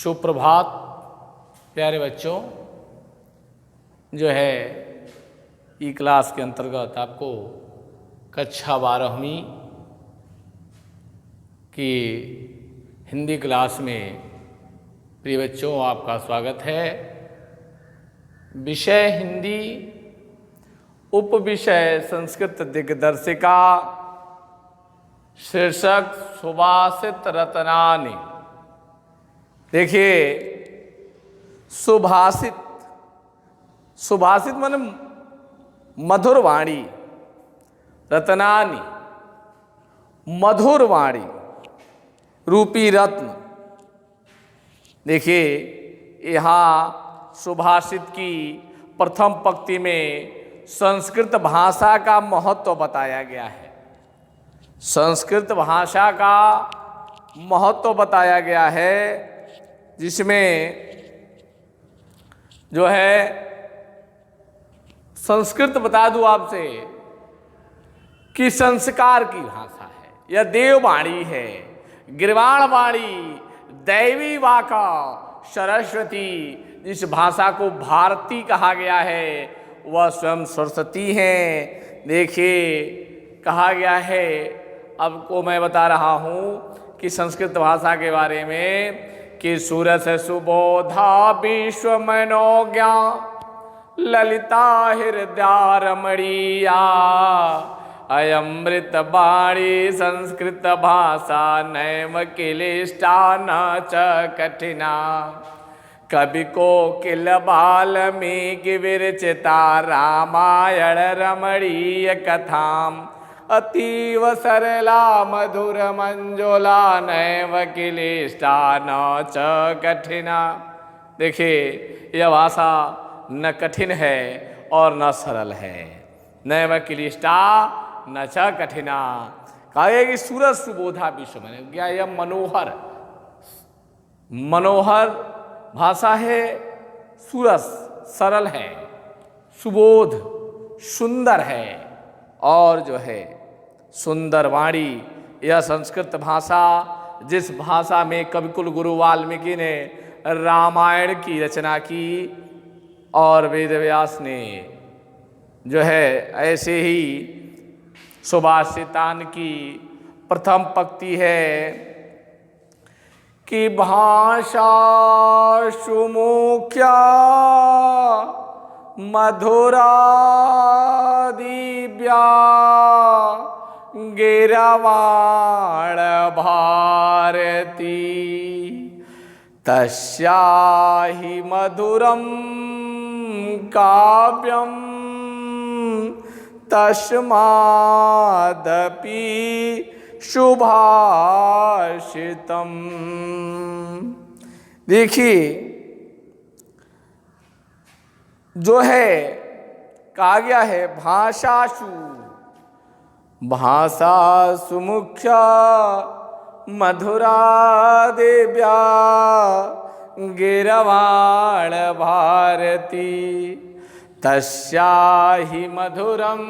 सुप्रभात प्यारे बच्चों। जो है ई क्लास के अंतर्गत आपको कक्षा 12वीं की हिंदी क्लास में प्रिय बच्चों आपका स्वागत है। विषय हिंदी, उप विषय संस्कृत दिग्दर्शिका, शीर्षक सुभाषित रत्नानि। देखिए सुभाषित, सुभाषित माने मधुर वाणी, रत्नानि मधुर वाणी रूपी रत्न। देखिए यहाँ सुभाषित की प्रथम पंक्ति में संस्कृत भाषा का महत्व बताया गया है। संस्कृत भाषा का महत्व बताया गया है, जिसमें जो है संस्कृत बता दूं आपसे कि संस्कार की भाषा है, यह देववाणी है, गिरवाण वाणी, दैवी वाका, सरस्वती। जिस भाषा को भारती कहा गया है वह स्वयं सरस्वती है। देखिए कहा गया है, अब को मैं बता रहा हूँ कि संस्कृत भाषा के बारे में कि सूरस सुबोधा विश्व मनोज्ञा ललिता हृदया रमणीया अयमृत वाणी संस्कृत भाषा नैव किलिष्टा न च कठिना। कवि को किल वाल्मीकि विरचिता रामायण रमणीय कथाम अतीव सरला मधुर मंजुला नैव किलिष्टा न च कठिना। देखिए यह भाषा न कठिन है और न सरल है। नैव किलिष्टा न च कठिना। कहा कि सूरज सुबोधा विश्व में क्या यह मनोहर मनोहर भाषा है। सूरज सरल है, सुबोध सुंदर है, और जो है सुंदर वाणी यह संस्कृत भाषा, जिस भाषा में कविकुल गुरु वाल्मीकि ने रामायण की रचना की और वेदव्यास ने जो है ऐसे ही सुभाषितान की प्रथम पंक्ति है कि भाषा सुमुख्या मधुरा दिव्या गिरवाण भारती तस्याहि मधुरम काव्यम तस्मादपि सुभाषितम। देखिए जो है कहा गया है भाषासु, भाषा सुमुख्या मधुरा दिव्या गिरवाण भारती तस्याहि मधुरम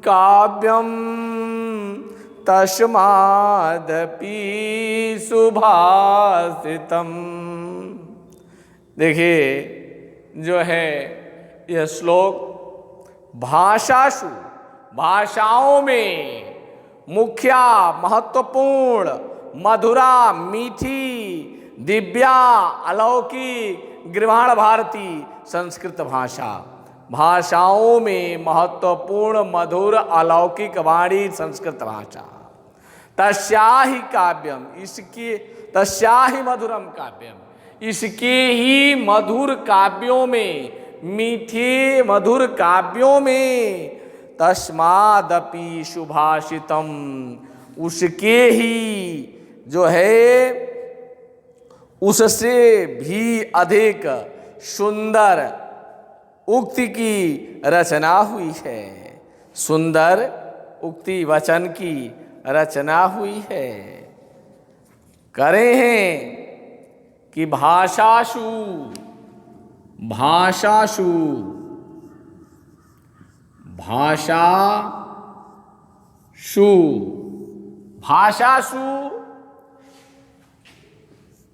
काव्यम तस्मादपि सुभाषितम। देखिए जो है यह श्लोक भाषासु, भाषाओं में मुख्या महत्वपूर्ण, मधुरा मीठी, दिव्या अलौकिक, गिरवाण भारती संस्कृत भाषा। भाषाओं में महत्वपूर्ण मधुर अलौकिक वाणी संस्कृत भाषा। तस्याहि काव्यम, इसकी तस्याहि मधुरम काव्यम, इसके ही मधुर काव्यों में, मीठे मधुर काव्यों में तस्मादपि सुभाषितम, उसके ही जो है उससे भी अधिक सुंदर उक्ति की रचना हुई है। सुंदर उक्ति वचन की रचना हुई है। करे हैं कि भाषासु, भाषासु, भाषा सु, भाषासु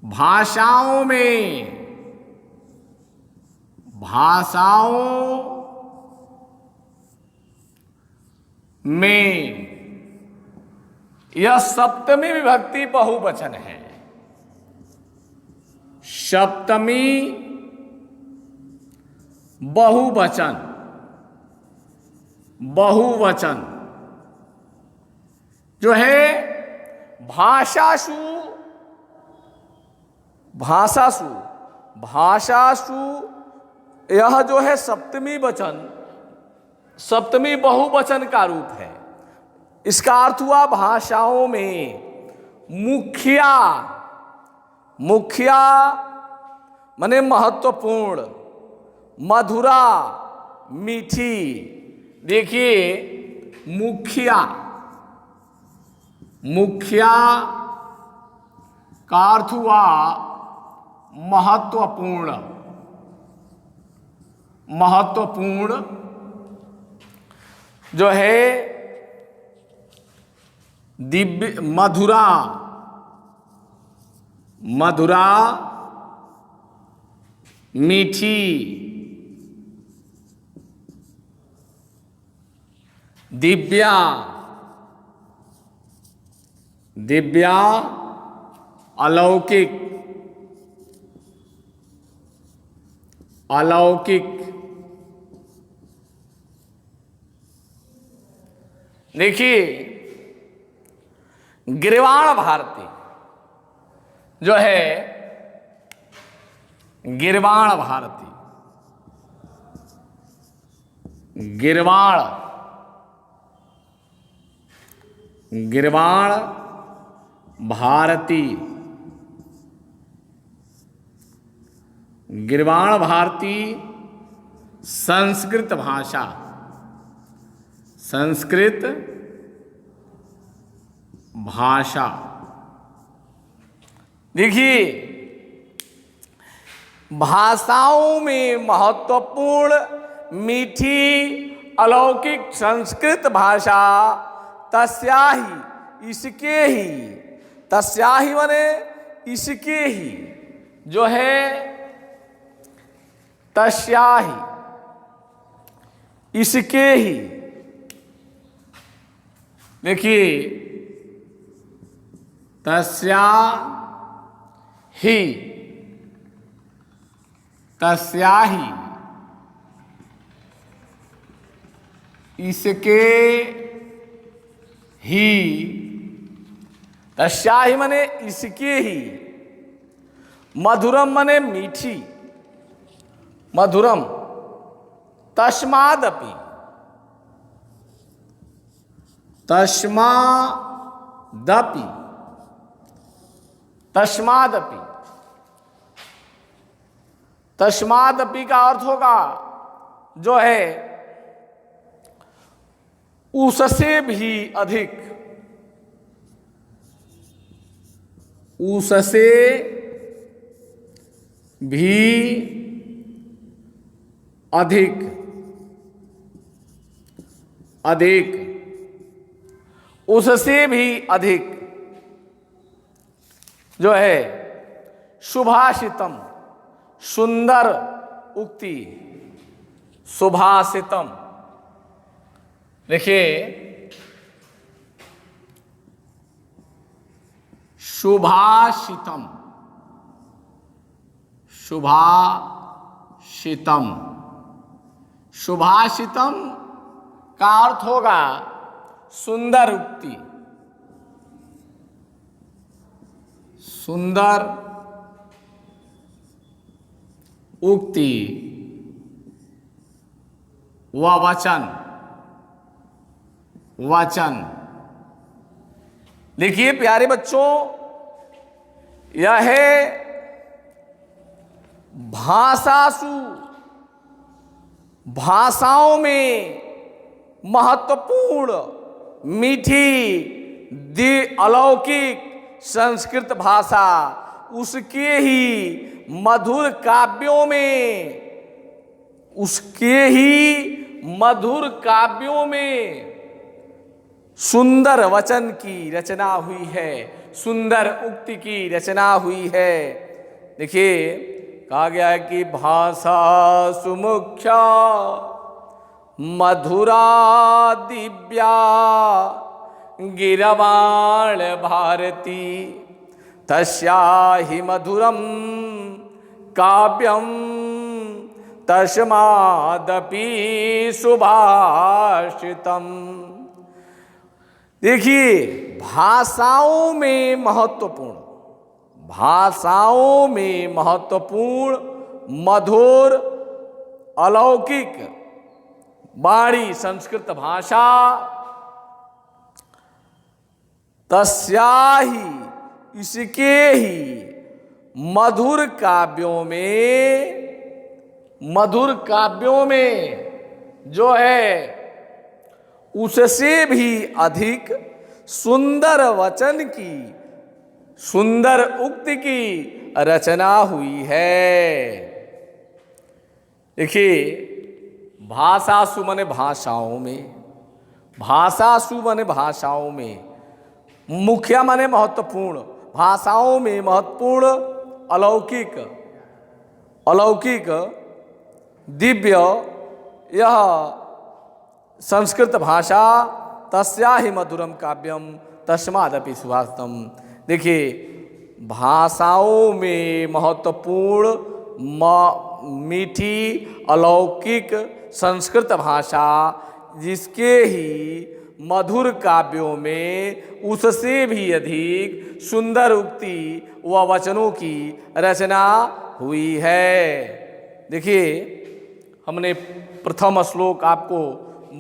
भाषाओं में यह सप्तमी विभक्ति बहुवचन है। सप्तमी बहुवचन जो है भाषासु यह जो है सप्तमी बहुवचन का रूप है। इसका अर्थ हुआ भाषाओं में मुखिया माने महत्वपूर्ण, मधुरा मीठी। देखिए मुखिया का अर्थ हुआ महत्वपूर्ण जो है दिव्य, मधुरा मीठी, दिव्या अलौकिक देखिए गिरवाण भारती जो है गिरवाण भारती संस्कृत भाषा। देखिए भाषाओं में महत्वपूर्ण, मीठी, अलौकिक संस्कृत भाषा तस्याही माने इसके ही जो है तस्याही इसके ही। देखिए तस्याही इसके ही, तस्याही माने इसके ही। मधुरम माने मीठी, मधुरम। तस्मादपि का अर्थ होगा जो है उससे भी अधिक, उससे भी अधिक उससे भी अधिक जो है सुभाषितम, सुंदर उक्ति, सुभाषितम। देखिए सुभाषितम का अर्थ होगा सुंदर उक्ति, व वचन। देखिए प्यारे बच्चों, यह है भाषाओं में महत्वपूर्ण, मीठी, अलौकिक संस्कृत भाषा, उसके ही मधुर काव्यों में सुंदर वचन की रचना हुई है, सुंदर उक्ति की रचना हुई है। देखिए कहा गया है कि भाषा सुमुख्या मधुरा दिव्या गिरवाण भारती तस्या हि मधुरम काव्यम तस्मादपि सुभाषितम। देखिए भाषाओं में महत्वपूर्ण, भाषाओं में महत्वपूर्ण मधुर अलौकिक वाणी संस्कृत भाषा तस्या ही इसके ही मधुर काव्यों में जो है उससे भी अधिक सुंदर वचन की, सुंदर उक्ति की रचना हुई है। देखिए भाषासु माने भाषाओं में, भाषासु माने भाषाओं में, मुख्य माने महत्वपूर्ण, भाषाओं में महत्वपूर्ण अलौकिक, अलौकिक दिव्य यह संस्कृत भाषा तस्या ही मधुरम काव्यम तस्मादपि सुभाषितम। देखिए भाषाओं में महत्वपूर्ण मीठी अलौकिक संस्कृत भाषा जिसके ही मधुर काव्यों में उससे भी अधिक सुंदर उक्ति व वचनों की रचना हुई है। देखिए हमने प्रथम श्लोक आपको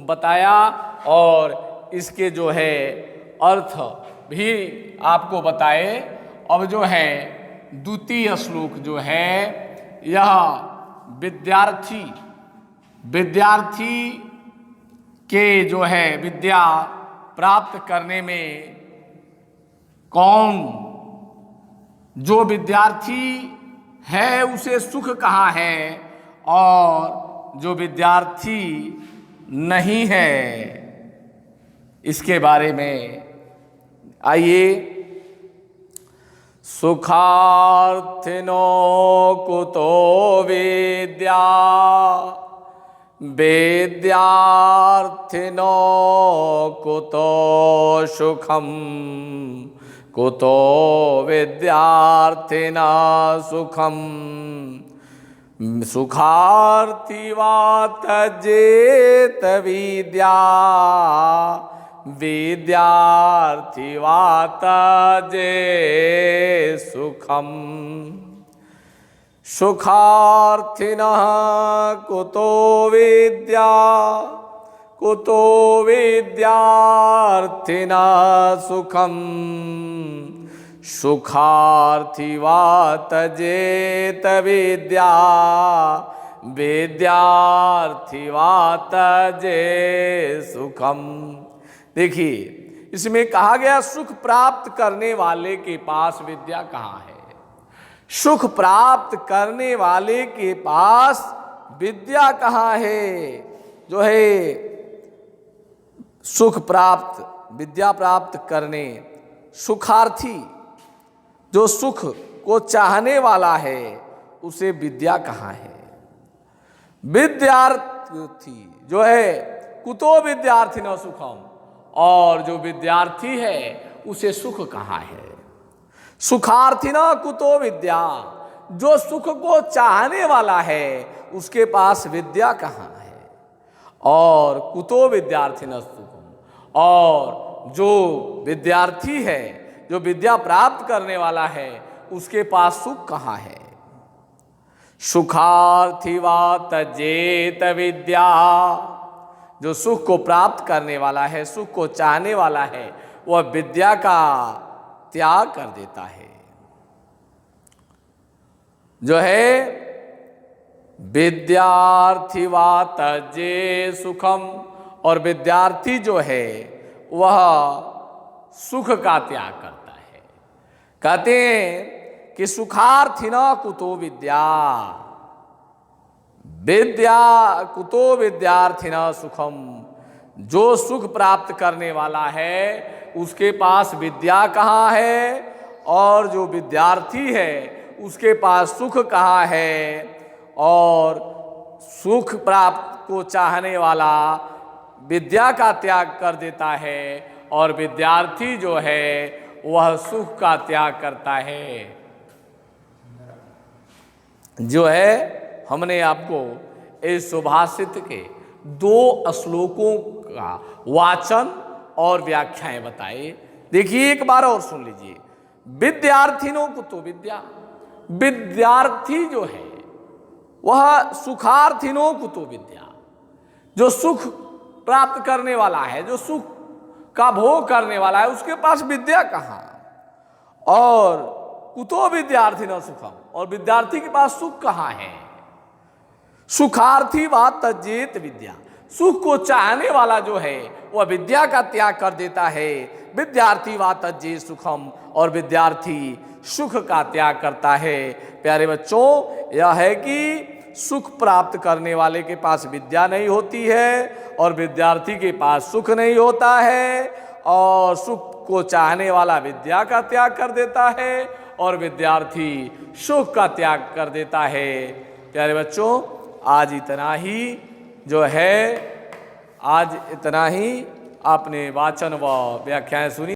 बताया और इसके जो है अर्थ भी आपको बताए। अब जो है द्वितीय श्लोक जो है यह विद्यार्थी के जो है विद्या प्राप्त करने में कौन, जो विद्यार्थी है उसे सुख कहाँ है और जो विद्यार्थी नहीं है इसके बारे में आइए। सुखार्थिनो कुतो विद्या वेद्यार्थिनो कुतो सुखम कुतो विद्यार्थिना सुखम सुखार्थी वा त्यजेत विद्या विद्यार्थी वा त्यजे सुखम सुखार्थिनः कुतो विद्या कुतो विद्यार्थिना सुखम सुखार्थी वा त्यजेत विद्या विद्यार्थी वा त्यजे सुखम। देखिए इसमें कहा गया सुख प्राप्त करने वाले के पास विद्या कहाँ है, सुख प्राप्त करने वाले के पास विद्या कहाँ है। जो है सुख प्राप्त विद्या प्राप्त करने, सुखार्थी जो सुख को चाहने वाला है उसे विद्या कहाँ है। विद्यार्थी जो है कुतो विद्यार्थी न सुखम, और जो विद्यार्थी है उसे सुख कहाँ है। सुखार्थी न कुतो विद्या, जो सुख को चाहने वाला है उसके पास विद्या कहाँ है। और कुतो विद्यार्थी न सुखम, और जो विद्यार्थी है जो विद्या प्राप्त करने वाला है उसके पास सुख कहाँ है। सुखार्थी वा त्यजेत विद्या, जो सुख को प्राप्त करने वाला है, सुख को चाहने वाला है, वह विद्या का त्याग कर देता है। जो है विद्यार्थी वा त्यजे सुखम, और विद्यार्थी जो है वह सुख का त्याग करता है। कहते हैं कि सुखार्थी न कुतो विद्या विद्या कुतो विद्यार्थी न सुखम, जो सुख प्राप्त करने वाला है उसके पास विद्या कहाँ है, और जो विद्यार्थी है उसके पास सुख कहाँ है। और सुख प्राप्त को चाहने वाला विद्या का त्याग कर देता है, और विद्यार्थी जो है वह सुख का त्याग करता है। जो है हमने आपको इस सुभाषित के 2 श्लोकों का वाचन और व्याख्याएं बताए। देखिए एक बार और सुन लीजिए। विद्यार्थिनों को तो विद्या, विद्यार्थी जो है वह सुखार्थिनों को तो विद्या, जो सुख प्राप्त करने वाला है, जो सुख का भोग करने वाला है, उसके पास विद्या कहाँ। और कुतो विद्यार्थी न सुखम, और विद्यार्थी के पास सुख कहाँ है। सुखार्थी व त्यजेत विद्या, सुख को चाहने वाला जो है वह विद्या का त्याग कर देता है। विद्यार्थी व त्यजेत सुखम, और विद्यार्थी सुख का त्याग करता है। प्यारे बच्चों, यह है कि सुख प्राप्त करने वाले के पास विद्या नहीं होती है, और विद्यार्थी के पास सुख नहीं होता है, और सुख को चाहने वाला विद्या का त्याग कर देता है, और विद्यार्थी सुख का त्याग कर देता है। प्यारे बच्चों, आज इतना ही जो है, आज इतना ही आपने वाचन व व्याख्याएं सुनी।